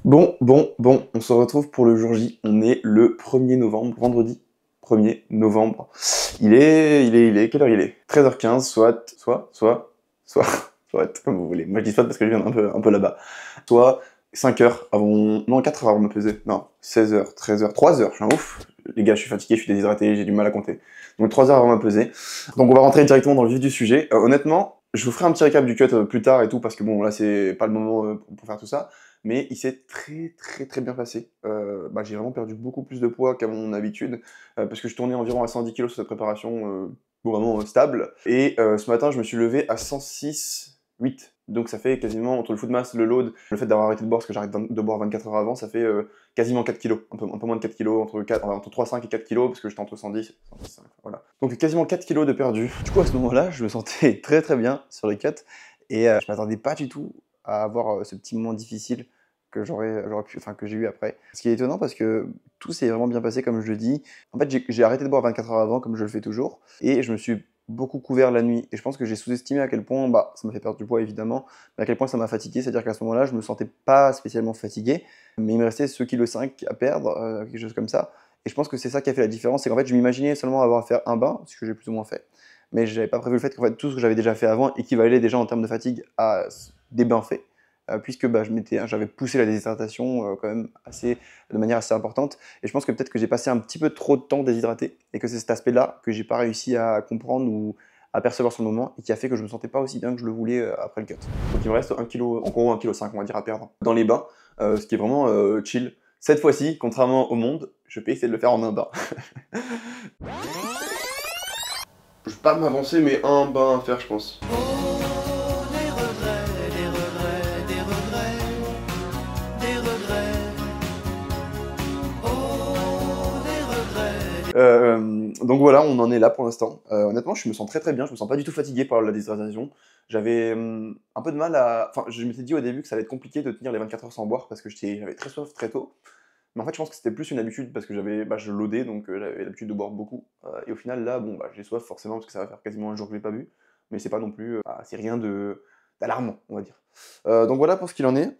Bon, on se retrouve pour le jour J. On est le 1er novembre, vendredi 1er novembre. Quelle heure il est? 13h15, soit, comme vous voulez. Moi je dis soit parce que je viens un peu là-bas. Soit 5 heures avant, non 4 heures avant de me peser. Non, 16h, 13h, 3 heures, je suis un ouf. Les gars, je suis fatigué, je suis déshydraté, j'ai du mal à compter. Donc 3 heures avant de me peser. Donc on va rentrer directement dans le vif du sujet. Honnêtement, je vous ferai un petit récap du cut plus tard et tout, parce que bon, là c'est pas le moment pour faire tout ça. Mais il s'est très bien passé. J'ai vraiment perdu beaucoup plus de poids qu'à mon habitude, parce que je tournais environ à 110 kg sur cette préparation, vraiment stable. Et ce matin, je me suis levé à 106,8. Donc ça fait quasiment, entre le foot mass, le load, le fait d'avoir arrêté de boire, parce que j'arrête de boire 24 heures avant, ça fait quasiment 4 kg. Un peu moins de 4 kg, entre 3,5 et 4 kg, parce que j'étais entre 110 et 115, voilà. Donc quasiment 4 kg de perdu. Du coup, à ce moment-là, je me sentais très bien sur les cuts, et je m'attendais pas du tout à avoir ce petit moment difficile que que j'ai eu après. Ce qui est étonnant parce que tout s'est vraiment bien passé comme je le dis. En fait, j'ai arrêté de boire 24 heures avant comme je le fais toujours, et je me suis beaucoup couvert la nuit, et je pense que j'ai sous-estimé à quel point, ça m'a fait perdre du poids évidemment, mais à quel point ça m'a fatigué, c'est-à-dire qu'à ce moment-là, je me sentais pas spécialement fatigué, mais il me restait ce kilo 5 à perdre, quelque chose comme ça, et je pense que c'est ça qui a fait la différence, c'est qu'en fait, je m'imaginais seulement avoir à faire un bain, ce que j'ai plus ou moins fait, mais j'avais pas prévu le fait qu'en fait, tout ce que j'avais déjà fait avant équivalait déjà en termes de fatigue à des bains faits, puisque j'avais poussé la déshydratation quand même de manière assez importante. Et je pense que peut-être que j'ai passé un petit peu trop de temps déshydraté, et que c'est cet aspect-là que j'ai pas réussi à comprendre ou à percevoir sur le moment, et qui a fait que je me sentais pas aussi bien que je le voulais après le cut. Donc il me reste 1 kg, en gros 1,5 kg on va dire à perdre dans les bains, ce qui est vraiment chill. Cette fois-ci, contrairement au monde, je vais essayer de le faire en un bain. Je vais pas m'avancer, mais un bain à faire, je pense. Donc voilà, on en est là pour l'instant. Honnêtement, je me sens très bien, je me sens pas du tout fatigué par la déshydratation. J'avais un peu de mal à... Enfin, je m'étais dit au début que ça allait être compliqué de tenir les 24 heures sans boire, parce que j'avais très soif très tôt. Mais en fait, je pense que c'était plus une habitude, parce que je loadais, donc j'avais l'habitude de boire beaucoup. Et au final, là, j'ai soif forcément, parce que ça va faire quasiment un jour que je l'ai pas bu. Mais c'est pas non plus... c'est rien d'alarmant, on va dire. Donc voilà pour ce qu'il en est.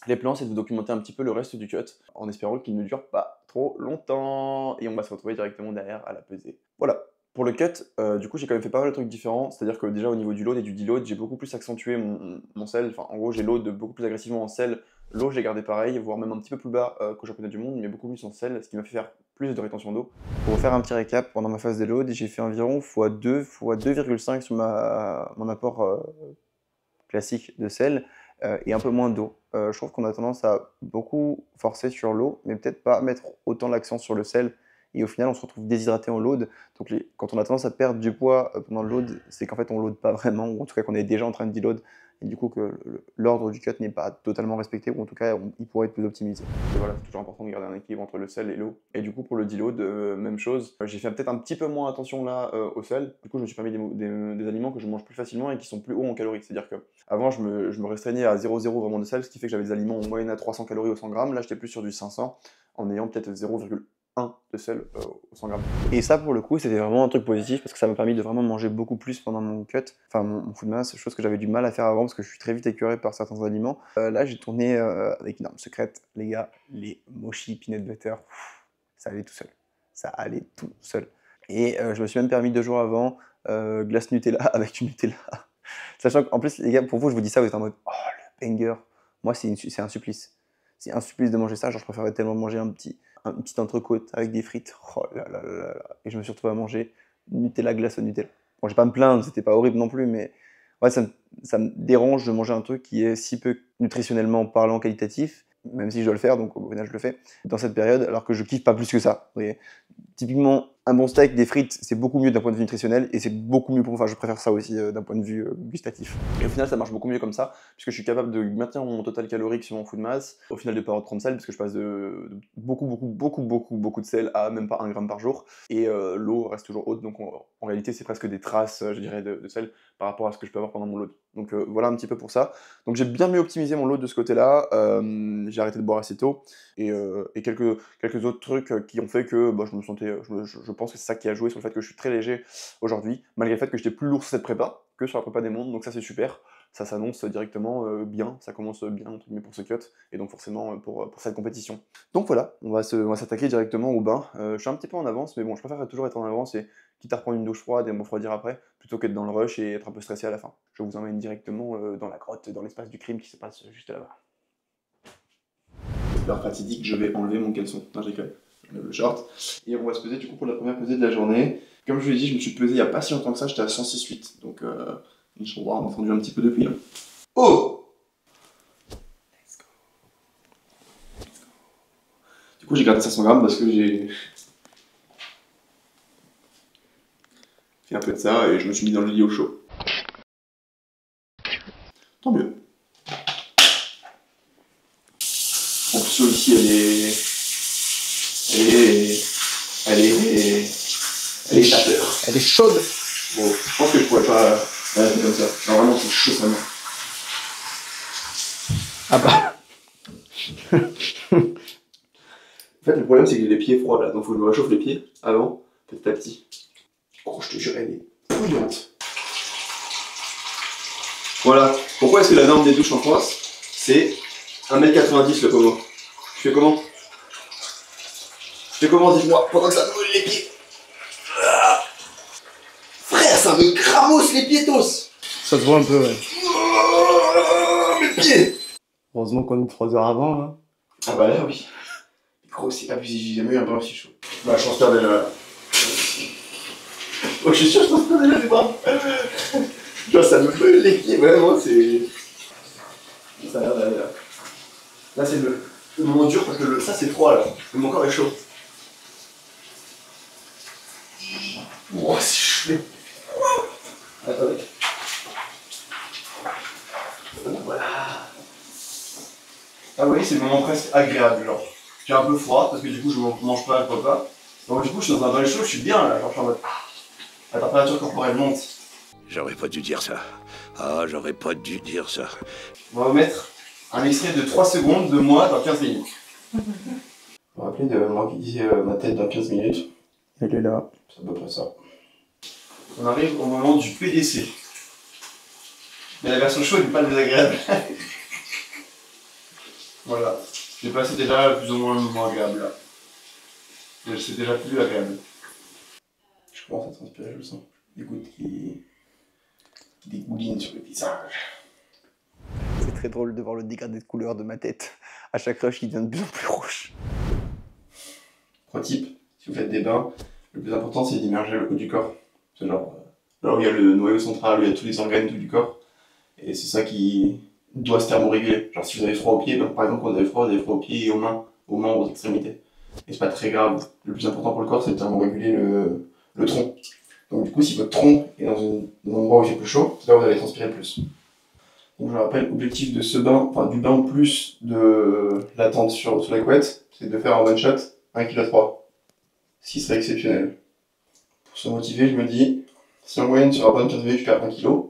Les plans, c'est de documenter un petit peu le reste du cut, en espérant qu'il ne dure pas trop longtemps, et on va se retrouver directement derrière à la pesée. Voilà. Pour le cut, du coup, j'ai quand même fait pas mal de trucs différents, c'est-à-dire que déjà au niveau du load et du deload, j'ai beaucoup plus accentué mon sel, enfin en gros j'ai load beaucoup plus agressivement en sel, l'eau j'ai gardé pareil, voire même un petit peu plus bas qu'au championnat du monde, mais beaucoup plus en sel, ce qui m'a fait faire plus de rétention d'eau. Pour faire un petit récap, pendant ma phase de load, j'ai fait environ x2, x2,5 sur mon apport classique de sel, et un peu moins d'eau. Je trouve qu'on a tendance à beaucoup forcer sur l'eau, mais peut-être pas mettre autant l'accent sur le sel, et au final on se retrouve déshydraté en load. Donc quand on a tendance à perdre du poids pendant le load, c'est qu'en fait on load pas vraiment, ou en tout cas qu'on est déjà en train de deload, et du coup que l'ordre du cut n'est pas totalement respecté, ou en tout cas il pourrait être plus optimisé. Et voilà, c'est toujours important de garder un équilibre entre le sel et l'eau. Et du coup pour le deload, même chose, j'ai fait peut-être un petit peu moins attention là au sel, du coup je me suis permis des aliments que je mange plus facilement et qui sont plus hauts en calories, c'est-à-dire que avant je me restreignais à 0,0 vraiment de sel, ce qui fait que j'avais des aliments en moyenne à 300 calories au 100 grammes, là j'étais plus sur du 500, en ayant peut-être 0,1 de sel au 100 grammes. Et ça pour le coup c'était vraiment un truc positif, parce que ça m'a permis de vraiment manger beaucoup plus pendant mon cut, enfin mon food mass, chose que j'avais du mal à faire avant parce que je suis très vite écœuré par certains aliments. Là j'ai tourné avec une arme secrète, les gars, les mochi peanut butter, ça allait tout seul. Ça allait tout seul. Et je me suis même permis 2 jours avant glace Nutella avec du Nutella. Sachant qu'en plus, les gars, pour vous, je vous dis ça, vous êtes en mode oh le banger. Moi, c'est un supplice. C'est un supplice de manger ça. Genre, je préférerais tellement manger une petite entrecôte avec des frites. Oh là là là là. Et je me suis retrouvé à manger Nutella glace au Nutella. Bon, je vais pas me plaindre, c'était pas horrible non plus, mais ouais, ça me dérange de manger un truc qui est si peu nutritionnellement parlant qualitatif, même si je dois le faire, donc au final je le fais, dans cette période, alors que je kiffe pas plus que ça. Vous voyez, typiquement, un bon steak, des frites, c'est beaucoup mieux d'un point de vue nutritionnel, et c'est beaucoup mieux je préfère ça aussi d'un point de vue gustatif. Et au final, ça marche beaucoup mieux comme ça, puisque je suis capable de maintenir mon total calorique sur mon food mass, au final de pas avoir trop de sel, parce que je passe de beaucoup de sel à même pas 1 gramme par jour, et l'eau reste toujours haute, donc en réalité, c'est presque des traces, je dirais, de sel par rapport à ce que je peux avoir pendant mon load. Donc voilà un petit peu pour ça. Donc j'ai bien mieux optimisé mon load de ce côté-là, j'ai arrêté de boire assez tôt, et quelques autres trucs qui ont fait que je me sentais, je pense que c'est ça qui a joué sur le fait que je suis très léger aujourd'hui, malgré le fait que j'étais plus lourd sur cette prépa que sur la prépa des mondes, donc ça c'est super. ça s'annonce directement bien, ça commence bien entre guillemets pour ce cut, et donc forcément pour cette compétition. Donc voilà, on va s'attaquer directement au bain. Je suis un petit peu en avance, mais bon, je préfère toujours être en avance, et quitte à reprendre une douche froide et me refroidir après, plutôt qu'être dans le rush et être un peu stressé à la fin. Je vous emmène directement dans la grotte, dans l'espace du crime qui se passe juste là-bas. L'heure fatidique, je vais enlever mon caleçon. Non, je déconne. J'enlève le short. Et on va se peser du coup pour la première pesée de la journée. Comme je vous l'ai dit, je me suis pesé il n'y a pas si longtemps que ça, j'étais à 106,8. Donc, Inch'Allah, on a fondu un petit peu depuis. Hein. Oh! Let's go. Let's go. Du coup, j'ai gardé 500 grammes parce que j'ai fait un peu de ça et je me suis mis dans le lit au chaud. Tant mieux. En plus, l'eau ici, elle est chaleur. Elle est chaude. Bon, je pense que je pourrais pas faire comme ça. Normalement, c'est chaud ça. Ah bah. En fait, le problème, c'est que j'ai les pieds froids là, donc faut que je me réchauffe les pieds avant, petit à petit. Oh, je te jure, elle est bouillante. Voilà. Pourquoi est-ce que la norme des douches en France, c'est 1m90 le pommeau? Je fais comment? Je fais comment, dis-moi, pendant que ça me brûle les pieds? Frère, ça me cramos les piétos! Ça se voit un peu, ouais. Mes pieds! Heureusement qu'on est 3 heures avant, hein. Ah bah là, oui. Gros, c'est abusé, j'ai jamais eu un bain aussi chaud. Bah, je transpire déjà là. Oh, je suis sûr que je transpire déjà les bras. Genre, ça me brûle les pieds, vraiment, c'est... Ça a l'air d'aller là. Là, c'est le moment dur parce que ça, c'est froid là. Mais mon corps est chaud. Oh, c'est chaud. Attendez. Voilà. Ah oui, c'est le moment presque agréable, genre. J'ai un peu froid parce que du coup je mange pas le repas. Donc du coup je suis dans un bain chaud, je suis bien là, genre je suis en mode... La température corporelle monte. J'aurais pas dû dire ça. Ah, j'aurais pas dû dire ça. On va vous mettre un extrait de 3 secondes de moi dans 15 minutes. On va rappeler de moi qui disait ma tête dans 15 minutes. Elle est là. C'est à peu près ça. On arrive au moment du PDC. Mais la version chaude n'est pas désagréable. Voilà. J'ai passé déjà plus ou moins le moment agréable là. C'est déjà plus agréable. Je commence à transpirer, je le sens. Des gouttes qui dégoulinent sur le visage. C'est très drôle de voir le dégradé de couleur de ma tête. À chaque rush, il devient de plus en plus rouge. Pro type, si vous faites des bains, le plus important c'est d'immerger le haut du corps. C'est genre là où il y a le noyau central, où il y a tous les organes du corps. Et c'est ça qui doit se thermoréguler. Genre si vous avez froid aux pieds, ben, par exemple quand vous avez froid aux pieds et aux mains, aux membres, aux extrémités. Et c'est pas très grave. Le plus important pour le corps c'est de thermoréguler le tronc. Donc du coup si votre tronc est dans un endroit où il fait plus chaud, c'est là où vous allez transpirer plus. Donc je vous rappelle, l'objectif de ce bain, enfin du bain plus de l'attente sur la couette, c'est de faire en one shot 1,3 kg. Ce qui serait exceptionnel. Pour se motiver, je me dis, si en moyenne sur un bain de 15 minutes je perds 1 kg,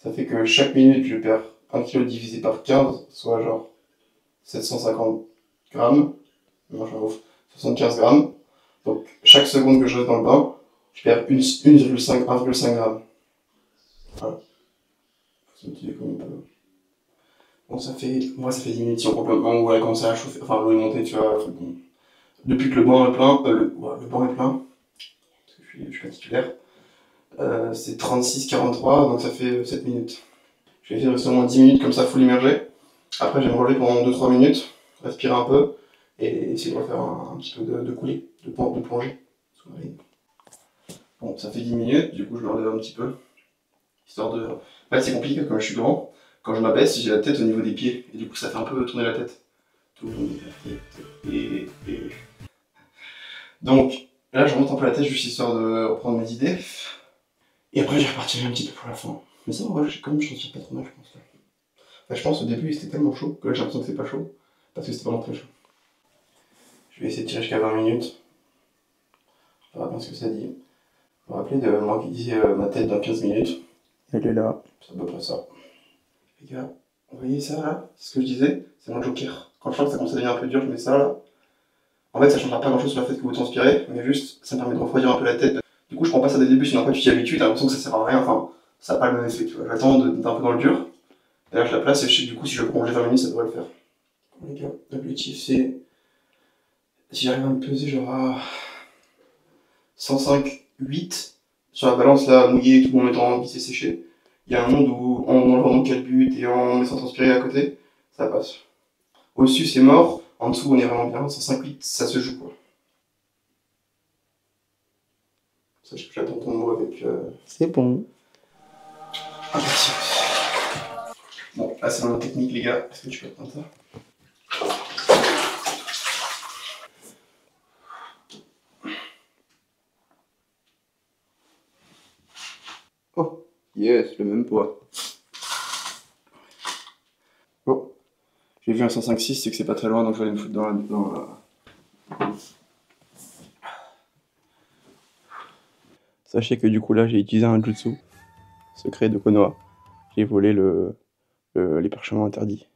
ça fait que chaque minute je perds 1 kg divisé par 15, soit genre 750 grammes, non je m'en ouf, 75 grammes. Donc chaque seconde que je reste dans le bain, je perds 1,5 grammes. Voilà. Faut se motiver comme un peu. Bon ça fait 10 minutes si on complètement où elle commence à chauffer, enfin l'eau est montée tu vois, bon. Depuis que le banc est plein, le banc est plein, parce que je suis pas titulaire, c'est 36-43, donc ça fait 7 minutes. Je vais faire seulement 10 minutes comme ça, full immergé. Après, je vais me relever pendant 2-3 minutes, respirer un peu, et essayer de refaire un petit peu de coulée, de plongée. Bon, ça fait 10 minutes, du coup je me relève un petit peu, histoire de... En fait, c'est compliqué, comme je suis grand, quand je m'abaisse, j'ai la tête au niveau des pieds, et du coup ça fait un peu tourner la tête. Tourner la tête, et... Donc, là je remonte un peu la tête juste histoire de reprendre mes idées. Et après, j'ai reparti un petit peu pour la fin. Mais ça, en vrai, comme je ne pas trop mal, je pense. Là. Enfin, je pense au début, c'était tellement chaud que là, j'ai l'impression que c'est pas chaud. Parce que c'était vraiment très chaud. Je vais essayer de tirer jusqu'à 20 minutes. On verra bien ce que ça dit. Je me rappelais de moi qui disait ma tête dans 15 minutes. Elle est là. C'est à peu près ça. Les gars, vous voyez ça là? C'est ce que je disais? C'est mon joker. Quand je sens que ça commence à devenir un peu dur, je mets ça là. En fait, ça ne changera pas grand chose sur le fait que vous transpirez, mais juste, ça me permet de refroidir un peu la tête. Du coup, je prends pas ça dès le début, sinon après tu t'y habitues, t'as l'impression que ça sert à rien, enfin, ça n'a pas le même effet, tu vois. J'attends d'être un peu dans le dur, Là, je la place et je sais que du coup, si je peux manger 20 minutes, ça devrait le faire. Bon, les gars, l'objectif c'est. Si j'arrive à me peser genre à 105,8 sur la balance là, mouillée, tout en mettant vissé séché, il y a un monde où en enlevant mon calbut et en me laissant transpirer à côté, ça passe. Au-dessus c'est mort, en dessous on est vraiment bien, 105,8 ça se joue quoi. Ça, j'attends ton mot avec. C'est bon. Ah, merci. Bon, là c'est dans la technique les gars, est-ce que tu peux prendre ça? Oh, yes, le même poids. Oh, j'ai vu un 105,6, c'est que c'est pas très loin, donc je vais aller me foutre dans la... Sachez que du coup là, j'ai utilisé un jutsu secret de Konoha. J'ai volé les parchemins interdits.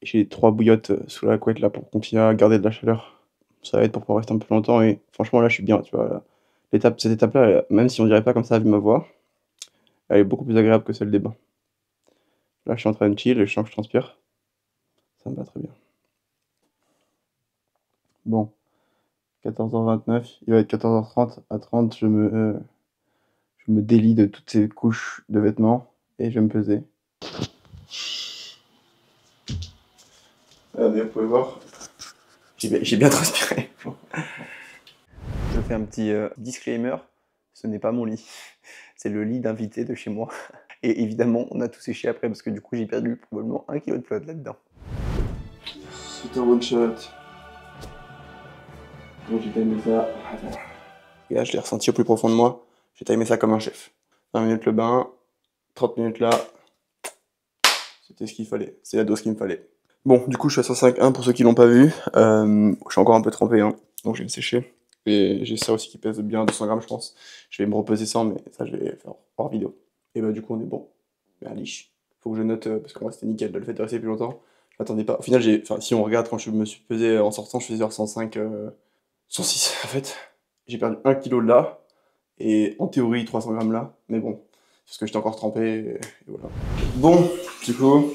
J'ai 3 bouillottes sous la couette là pour continuer à garder de la chaleur. Ça va être pour pouvoir rester un peu plus longtemps et franchement là, je suis bien, tu vois. Cette étape-là, même si on dirait pas comme ça vu ma voix, elle est beaucoup plus agréable que celle des bains. Là, je suis en train de chill et je sens que je transpire. Ça me va très bien. Bon, 14h29, il va être 14h30. À 30, je me délie de toutes ces couches de vêtements et je vais me peser. Regardez, vous pouvez voir. J'ai bien transpiré. Je fais un petit disclaimer. Ce n'est pas mon lit. C'est le lit d'invité de chez moi. Et évidemment, on a tout séché après parce que du coup, j'ai perdu probablement 1 kg de flotte là-dedans. C'est un one shot. Bon, j'ai timé ça. Attends. Et là, je l'ai ressenti au plus profond de moi. J'ai timé ça comme un chef. 20 minutes le bain, 30 minutes là. C'était ce qu'il fallait. C'est la dose qu'il me fallait. Bon, du coup, je suis à 105,1 pour ceux qui l'ont pas vu. Je suis encore un peu trempé, hein, donc je vais me sécher. Et j'ai ça aussi qui pèse bien 200 grammes, je pense. Je vais me repeser 100, mais ça, je vais faire hors vidéo. Et bah, du coup, on est bon. Mais à liche. Faut que je note, parce qu'en vrai, c'était nickel de le fait de rester plus longtemps. Je m'attendais pas. Au final, si on regarde, quand je me suis pesé en sortant, je faisais genre 105, 106 en fait. J'ai perdu 1 kg là. Et en théorie, 300 grammes là. Mais bon, parce que j'étais encore trempé. Et voilà. Bon, du coup.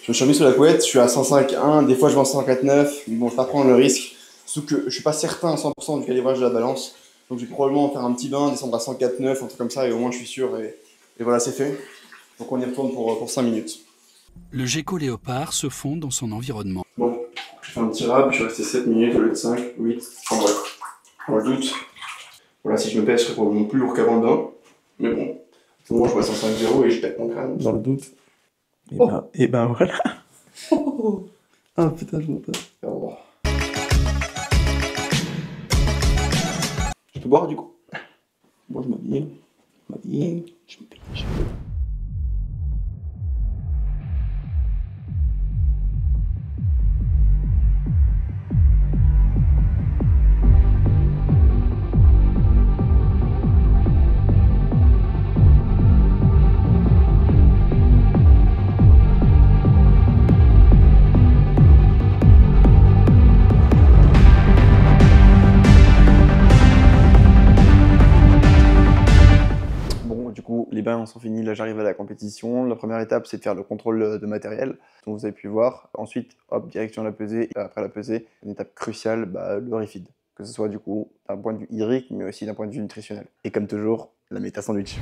Je me suis remis sous la couette, je suis à 105,1, des fois je vais en 104,9, mais bon, je vais pas prendre le risque. Sauf que je suis pas certain à 100% du calibrage de la balance, donc je vais probablement faire un petit bain, descendre à 104,9, un truc comme ça, et au moins je suis sûr, et voilà, c'est fait. Donc on y retourne pour 5 minutes. Le gecko léopard se fond dans son environnement. Bon, je fais un petit rab, je suis resté 7 minutes au lieu de 5, 8, enfin bref, dans le doute. Voilà, si je me pèse, je serai probablement plus lourd qu'avant le bain, mais bon, au moins je vois 105,0 et je pète mon crâne. Dans le doute. Et ben voilà. Ah putain, je m'entends. Oh. Je peux boire du coup? Bon, je m'habille, je me pêche. Les bains sont finis, là j'arrive à la compétition. La première étape c'est de faire le contrôle de matériel, dont vous avez pu voir. Ensuite, hop, direction la pesée. Et après la pesée, une étape cruciale, le refeed. Que ce soit du coup d'un point de vue hydrique, mais aussi d'un point de vue nutritionnel. Et comme toujours, la méta sandwich.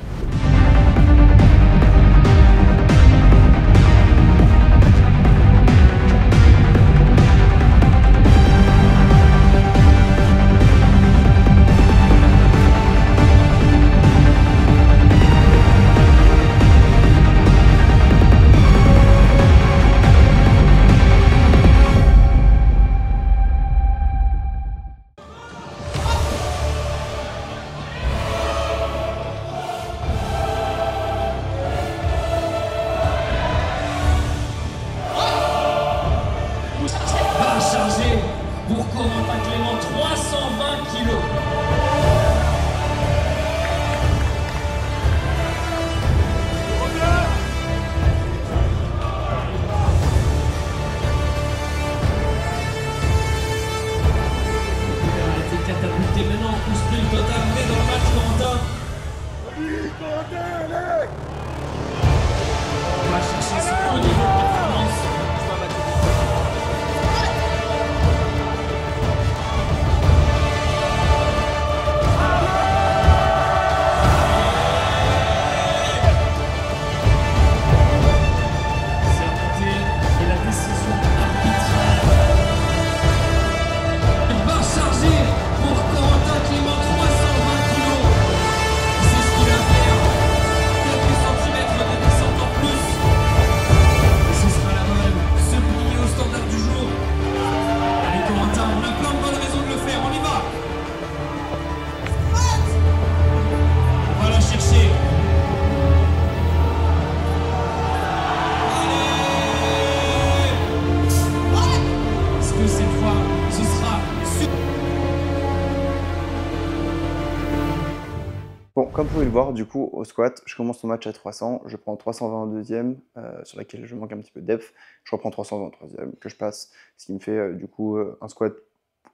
comme vous pouvez le voir, du coup, au squat, je commence mon match à 300, je prends 320 en deuxième, sur laquelle je manque un petit peu de depth, je reprends 320 en troisième, que je passe, ce qui me fait du coup un squat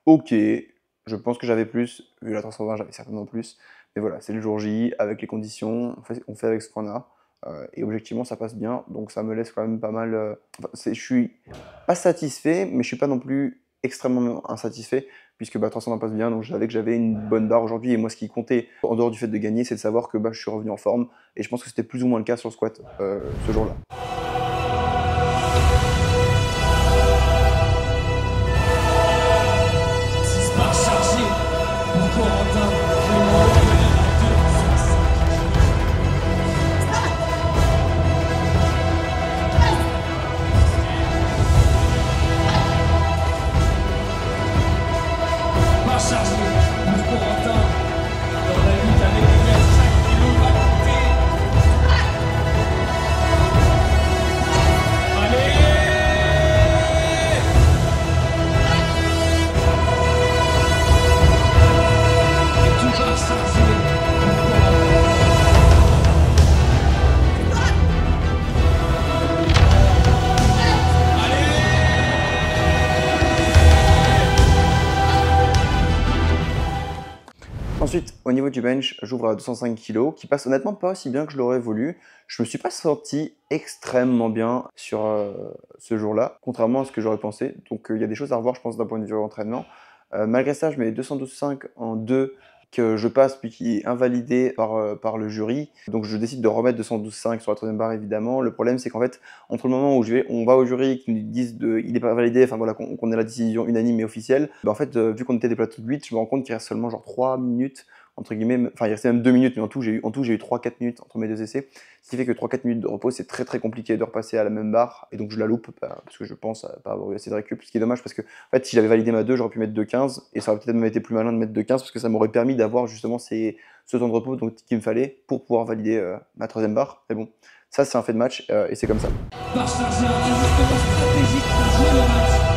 ok. Je pense que j'avais plus, vu la 320, j'avais certainement plus, mais voilà, c'est le jour J, avec les conditions, on fait avec ce qu'on a, et objectivement, ça passe bien, donc ça me laisse quand même pas mal... je suis pas satisfait, mais je suis pas non plus extrêmement insatisfait, puisque 320 passe bien, donc je savais que j'avais une bonne barre aujourd'hui, et moi ce qui comptait, en dehors du fait de gagner, c'est de savoir que je suis revenu en forme, et je pense que c'était plus ou moins le cas sur le squat ce jour-là. Ensuite, au niveau du bench, j'ouvre à 205 kg, qui passe honnêtement pas aussi bien que je l'aurais voulu. Je me suis pas senti extrêmement bien sur ce jour-là, contrairement à ce que j'aurais pensé. Donc il y a des choses à revoir, je pense, d'un point de vue entraînement. Malgré ça, je mets 212,5 en 2 que je passe puis qui est invalidé par le jury. Donc je décide de remettre 212,5 sur la troisième barre évidemment. Le problème c'est qu'en fait, entre le moment où on va au jury et qu'ils nous disent il n'est pas validé, enfin voilà, qu'on ait la décision unanime et officielle, en fait, vu qu'on était des plateaux de 8, je me rends compte qu'il reste seulement genre 3 minutes, entre guillemets, enfin il restait même 2 minutes, mais en tout j'ai eu 3-4 minutes entre mes deux essais. Ce qui fait que 3-4 minutes de repos, c'est très très compliqué de repasser à la même barre, et donc je la loupe parce que je pense pas avoir eu assez de récup, ce qui est dommage parce que en fait, si j'avais validé ma 2, j'aurais pu mettre 2,15, et ça aurait peut-être même été plus malin de mettre 2,15 parce que ça m'aurait permis d'avoir justement ce temps de repos qu'il me fallait pour pouvoir valider ma troisième barre. Mais bon, ça c'est un fait de match et c'est comme ça. Barre chargée, un ajustement stratégique pour jouer le match.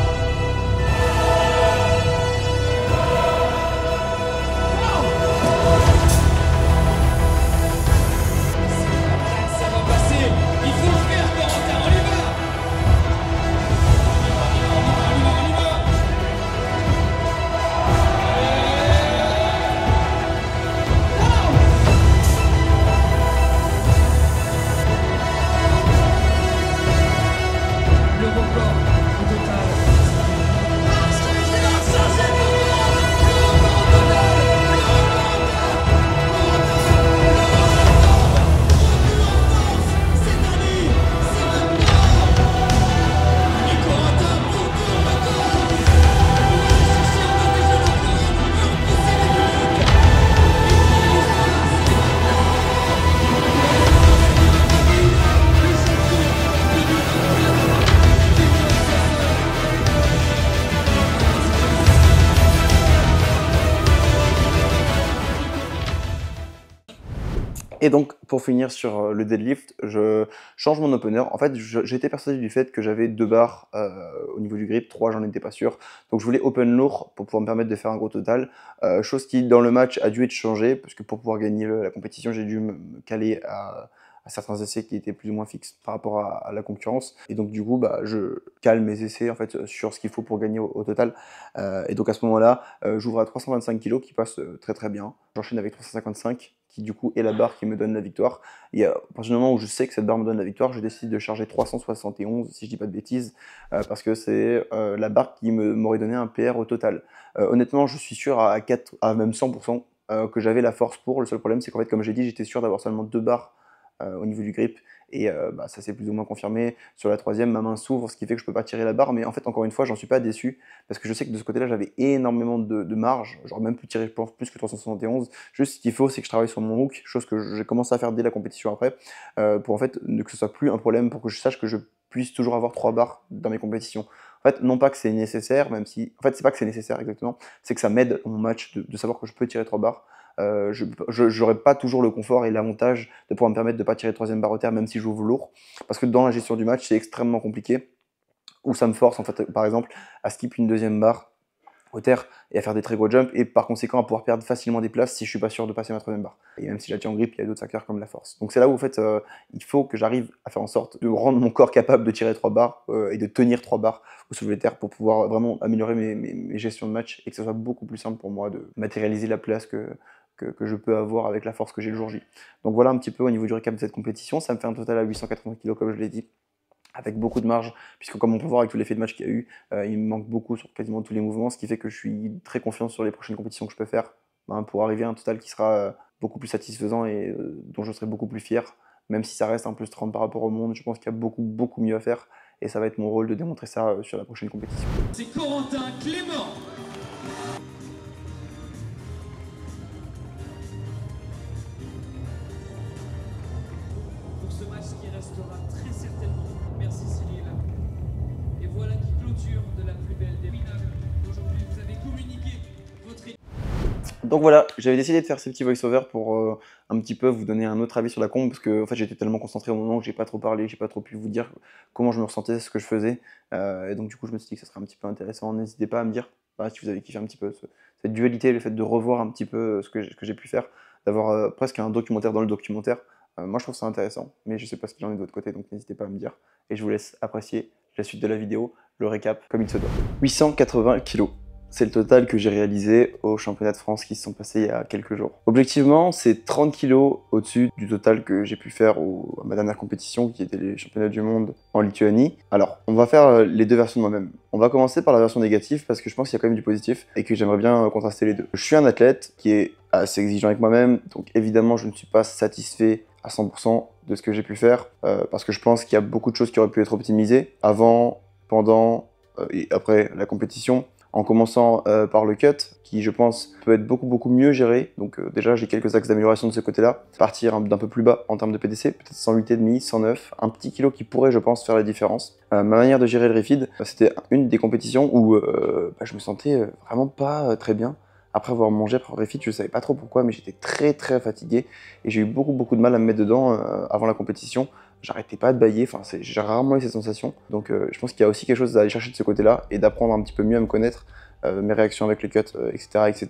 Et donc, pour finir sur le deadlift, je change mon opener. En fait, j'étais persuadé du fait que j'avais 2 barres au niveau du grip, 3, j'en étais pas sûr. Donc, je voulais open lourd pour pouvoir me permettre de faire un gros total. Chose qui, dans le match, a dû être changée, parce que pour pouvoir gagner la compétition, j'ai dû me caler à certains essais qui étaient plus ou moins fixes par rapport à la concurrence. Et donc, du coup, je cale mes essais en fait, sur ce qu'il faut pour gagner au total. Et donc, à ce moment-là, j'ouvre à 325 kg qui passe très très bien. J'enchaîne avec 355 qui du coup est la barre qui me donne la victoire. Et à partir du moment où je sais que cette barre me donne la victoire, je décide de charger 371, si je dis pas de bêtises, parce que c'est la barre qui m'aurait donné un PR au total. Honnêtement, je suis sûr à même 100% que j'avais la force pour. Le seul problème, c'est qu'en fait, comme j'ai dit, j'étais sûr d'avoir seulement 2 barres au niveau du grip, et ça s'est plus ou moins confirmé. Sur la troisième, ma main s'ouvre, ce qui fait que je peux pas tirer la barre, mais en fait, encore une fois, j'en suis pas déçu, parce que je sais que de ce côté-là, j'avais énormément de marge, j'aurais même pu tirer, je pense, plus que 371, juste ce qu'il faut, c'est que je travaille sur mon hook, chose que j'ai commencé à faire dès la compétition après, pour en fait, que ce soit plus un problème, pour que je sache que je puisse toujours avoir 3 barres dans mes compétitions. En fait, non pas que c'est nécessaire, même si... En fait, c'est pas que c'est nécessaire exactement, c'est que ça m'aide dans mon match de savoir que je peux tirer 3 barres. Je n'aurai pas toujours le confort et l'avantage de pouvoir me permettre de ne pas tirer 3e barre au terre, même si j'ouvre lourd, parce que dans la gestion du match, c'est extrêmement compliqué, où ça me force, en fait, par exemple, à skip une 2e barre, terre et à faire des très gros jumps et par conséquent à pouvoir perdre facilement des places si je suis pas sûr de passer ma 3e barre. Et même si je la tiens en grippe, il y a d'autres facteurs comme la force. Donc c'est là où en fait il faut que j'arrive à faire en sorte de rendre mon corps capable de tirer 3 barres et de tenir 3 barres au soulevé de terre pour pouvoir vraiment améliorer mes gestions de match et que ce soit beaucoup plus simple pour moi de matérialiser la place que je peux avoir avec la force que j'ai le jour J. Donc voilà un petit peu au niveau du récap de cette compétition, ça me fait un total à 880 kg comme je l'ai dit, avec beaucoup de marge, puisque comme on peut voir avec tout l'effet de match qu'il y a eu, il me manque beaucoup sur quasiment tous les mouvements, ce qui fait que je suis très confiant sur les prochaines compétitions que je peux faire, pour arriver à un total qui sera beaucoup plus satisfaisant et dont je serai beaucoup plus fier, même si ça reste un plus 30 par rapport au monde, je pense qu'il y a beaucoup mieux à faire, et ça va être mon rôle de démontrer ça sur la prochaine compétition. C'est Corentin Clément. Pour ce match qui restera très certainement. Merci Cyril. Et voilà qui clôture de la plus belle des finales. Aujourd'hui, vous avez communiqué votre... Donc voilà, j'avais décidé de faire ces petits voice-over pour un petit peu vous donner un autre avis sur la comp, parce que en fait, j'étais tellement concentré au moment que j'ai pas trop parlé, j'ai pas trop pu vous dire comment je me ressentais, ce que je faisais, et donc du coup je me suis dit que ça serait un petit peu intéressant. N'hésitez pas à me dire si vous avez kiffé un petit peu cette dualité, le fait de revoir un petit peu ce que j'ai pu faire, d'avoir presque un documentaire dans le documentaire. Moi je trouve ça intéressant, mais je sais pas ce qu'il en est de votre côté, donc n'hésitez pas à me dire, et je vous laisse apprécier la suite de la vidéo, le récap comme il se doit. 880 kg. C'est le total que j'ai réalisé aux championnats de France qui se sont passés il y a quelques jours. Objectivement, c'est 30 kg au-dessus du total que j'ai pu faire à ma dernière compétition, qui était les championnats du monde en Lituanie. Alors, on va faire les deux versions de moi-même. On va commencer par la version négative, parce que je pense qu'il y a quand même du positif, et que j'aimerais bien contraster les deux. Je suis un athlète qui est assez exigeant avec moi-même, donc évidemment, je ne suis pas satisfait à 100% de ce que j'ai pu faire, parce que je pense qu'il y a beaucoup de choses qui auraient pu être optimisées avant, pendant et après la compétition. En commençant par le cut, qui je pense peut être beaucoup mieux géré. Donc déjà j'ai quelques axes d'amélioration de ce côté-là. Partir d'un peu plus bas en termes de PDC, peut-être 108,5, 109, un petit kilo qui pourrait je pense faire la différence. Ma manière de gérer le refeed, c'était une des compétitions où je me sentais vraiment pas très bien. Après avoir mangé après le refeed, je savais pas trop pourquoi, mais j'étais très fatigué et j'ai eu beaucoup de mal à me mettre dedans avant la compétition. J'arrêtais pas de bailler, j'ai rarement eu cette sensation. Donc je pense qu'il y a aussi quelque chose à aller chercher de ce côté-là et d'apprendre un petit peu mieux à me connaître, mes réactions avec les cuts, etc.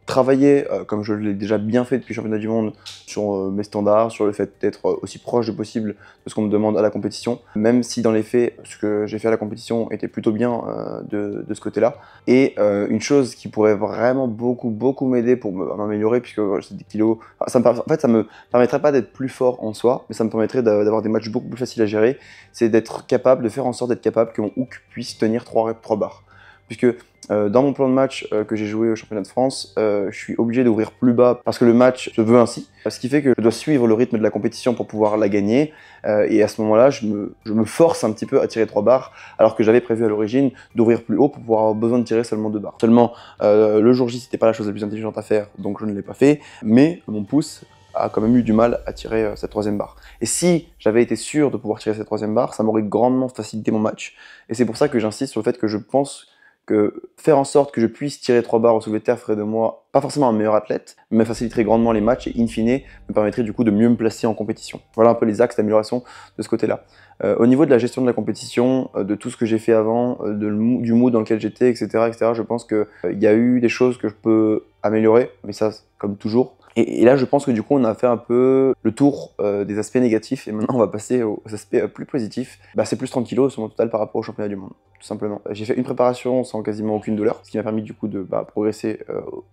Travailler, comme je l'ai déjà bien fait depuis le championnat du monde, sur mes standards, sur le fait d'être aussi proche de possible de ce qu'on me demande à la compétition, même si dans les faits, ce que j'ai fait à la compétition était plutôt bien de ce côté-là. Et une chose qui pourrait vraiment beaucoup m'aider pour m'améliorer, puisque c'est des kilos, en fait ça me permettrait pas d'être plus fort en soi, mais ça me permettrait d'avoir des matchs beaucoup plus faciles à gérer, c'est d'être capable, de faire en sorte d'être capable que mon hook puisse tenir 3 barres. Puisque dans mon plan de match que j'ai joué au championnat de France, je suis obligé d'ouvrir plus bas parce que le match se veut ainsi. Ce qui fait que je dois suivre le rythme de la compétition pour pouvoir la gagner. Et à ce moment-là, je me force un petit peu à tirer 3 barres, alors que j'avais prévu à l'origine d'ouvrir plus haut pour pouvoir avoir besoin de tirer seulement 2 barres. Seulement, le jour J, c'était pas la chose la plus intelligente à faire, donc je ne l'ai pas fait. Mais mon pouce a quand même eu du mal à tirer cette 3e barre. Et si j'avais été sûr de pouvoir tirer cette 3e barre, ça m'aurait grandement facilité mon match. Et c'est pour ça que j'insiste sur le fait que je pense que faire en sorte que je puisse tirer 3 barres au soulevé de terre ferait de moi, pas forcément un meilleur athlète, mais faciliterait grandement les matchs et in fine me permettrait du coup de mieux me placer en compétition. Voilà un peu les axes d'amélioration de ce côté-là. Au niveau de la gestion de la compétition, de tout ce que j'ai fait avant, du mood dans lequel j'étais, etc., je pense qu'il y a eu des choses que je peux améliorer, mais ça, comme toujours. Et là, je pense que du coup, on a fait un peu le tour des aspects négatifs, et maintenant on va passer aux aspects plus positifs. C'est plus 30 kg sur mon total par rapport au championnat du monde, tout simplement. J'ai fait une préparation sans quasiment aucune douleur, ce qui m'a permis du coup de progresser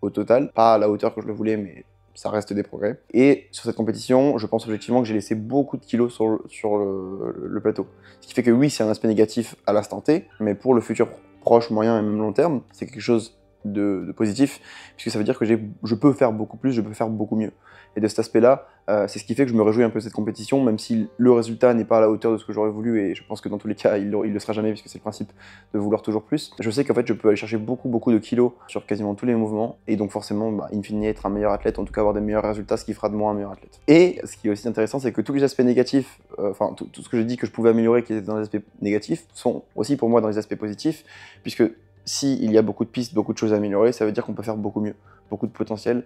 au total. Pas à la hauteur que je le voulais, mais ça reste des progrès. Et sur cette compétition, je pense objectivement que j'ai laissé beaucoup de kilos sur le plateau. Ce qui fait que oui, c'est un aspect négatif à l'instant T, mais pour le futur proche, moyen et même long terme, c'est quelque chose de positif, puisque ça veut dire que je peux faire beaucoup plus, je peux faire beaucoup mieux. Et de cet aspect-là, c'est ce qui fait que je me réjouis un peu de cette compétition, même si le résultat n'est pas à la hauteur de ce que j'aurais voulu, et je pense que dans tous les cas, il le sera jamais, puisque c'est le principe de vouloir toujours plus. Je sais qu'en fait, je peux aller chercher beaucoup de kilos sur quasiment tous les mouvements, et donc forcément, in fine, être un meilleur athlète, en tout cas avoir des meilleurs résultats, ce qui fera de moi un meilleur athlète. Et ce qui est aussi intéressant, c'est que tous les aspects négatifs, tout ce que j'ai dit que je pouvais améliorer qui était dans les aspects négatifs, sont aussi pour moi dans les aspects positifs, puisque s'il y a beaucoup de pistes, beaucoup de choses à améliorer, ça veut dire qu'on peut faire beaucoup mieux, beaucoup de potentiel.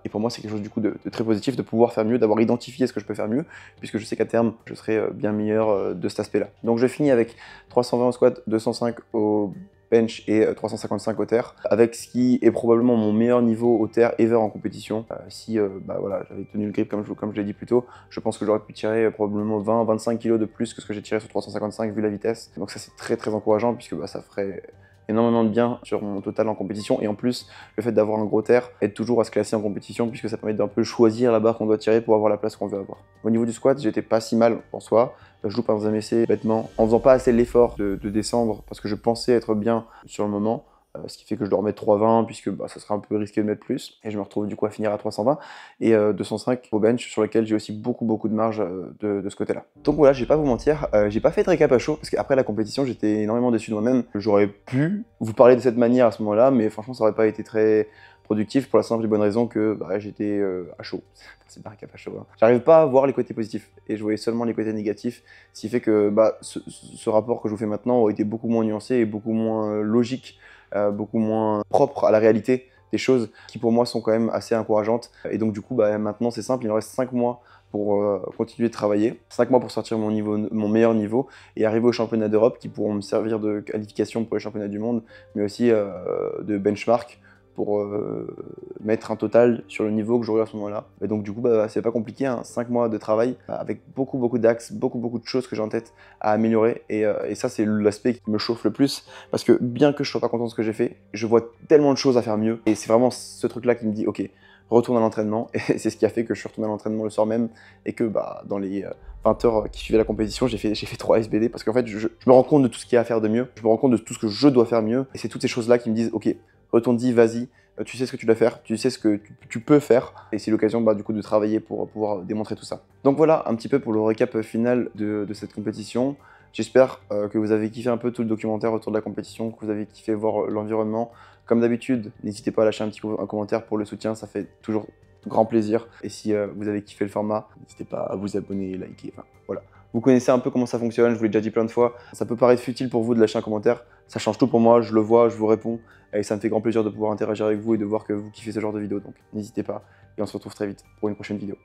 Et pour moi, c'est quelque chose du coup de très positif de pouvoir faire mieux, d'avoir identifié ce que je peux faire mieux, puisque je sais qu'à terme, je serai bien meilleur de cet aspect-là. Donc je finis avec 320 au squat, 205 au bench et 355 au terre, avec ce qui est probablement mon meilleur niveau au terre ever en compétition. Si bah voilà, j'avais tenu le grip comme je l'ai dit plus tôt, je pense que j'aurais pu tirer probablement 20-25 kg de plus que ce que j'ai tiré sur 355 vu la vitesse. Donc ça c'est très très encourageant puisque bah, ça ferait énormément de bien sur mon total en compétition, et en plus le fait d'avoir un gros terre aide toujours à se classer en compétition puisque ça permet d'un peu choisir la barre qu'on doit tirer pour avoir la place qu'on veut avoir. Au niveau du squat, j'étais pas si mal en soi, je loupe un deuxième essai bêtement en faisant pas assez l'effort de descendre parce que je pensais être bien sur le moment. Ce qui fait que je dois remettre 320 puisque bah, ça serait un peu risqué de mettre plus, et je me retrouve du coup à finir à 320 et 205 au bench sur lequel j'ai aussi beaucoup de marge de ce côté là. Donc voilà, je vais pas vous mentir, j'ai pas fait de récap à chaud parce qu'après la compétition j'étais énormément déçu de moi-même. J'aurais pu vous parler de cette manière à ce moment là, mais franchement ça aurait pas été très productif pour la simple et bonne raison que bah, j'étais à chaud. C'est pas un récap à chaud. Hein. J'arrive pas à voir les côtés positifs et je voyais seulement les côtés négatifs, ce qui fait que bah, ce rapport que je vous fais maintenant aurait été beaucoup moins nuancé et beaucoup moins logique, beaucoup moins propre à la réalité des choses qui pour moi sont quand même assez encourageantes. Et donc du coup bah, maintenant c'est simple, il me reste 5 mois pour continuer de travailler, 5 mois pour sortir mon meilleur niveau et arriver aux championnats d'Europe qui pourront me servir de qualification pour les championnats du monde, mais aussi de benchmark pour mettre un total sur le niveau que j'aurai à ce moment-là. Et donc du coup, bah, c'est pas compliqué, hein, 5 mois de travail avec beaucoup d'axes, beaucoup de choses que j'ai en tête à améliorer. Et ça, c'est l'aspect qui me chauffe le plus, parce que bien que je sois pas content de ce que j'ai fait, je vois tellement de choses à faire mieux. Et c'est vraiment ce truc-là qui me dit, ok, retourne à l'entraînement. Et c'est ce qui a fait que je suis retourné à l'entraînement le soir même, et que bah, dans les 20 heures qui suivaient la compétition, j'ai fait 3 SBD, parce qu'en fait, je me rends compte de tout ce qu'il y a à faire de mieux, je me rends compte de tout ce que je dois faire mieux, et c'est toutes ces choses-là qui me disent, ok, retourne-y, vas-y, tu sais ce que tu dois faire, tu sais ce que tu peux faire, et c'est l'occasion bah, du coup de travailler pour pouvoir démontrer tout ça. Donc voilà un petit peu pour le récap final de cette compétition. J'espère que vous avez kiffé un peu tout le documentaire autour de la compétition, que vous avez kiffé voir l'environnement. Comme d'habitude, n'hésitez pas à lâcher un commentaire pour le soutien, ça fait toujours grand plaisir. Et si vous avez kiffé le format, n'hésitez pas à vous abonner, liker, enfin voilà. Vous connaissez un peu comment ça fonctionne, je vous l'ai déjà dit plein de fois. Ça peut paraître futile pour vous de lâcher un commentaire, ça change tout pour moi, je le vois, je vous réponds, et ça me fait grand plaisir de pouvoir interagir avec vous et de voir que vous kiffez ce genre de vidéo, donc n'hésitez pas, et on se retrouve très vite pour une prochaine vidéo.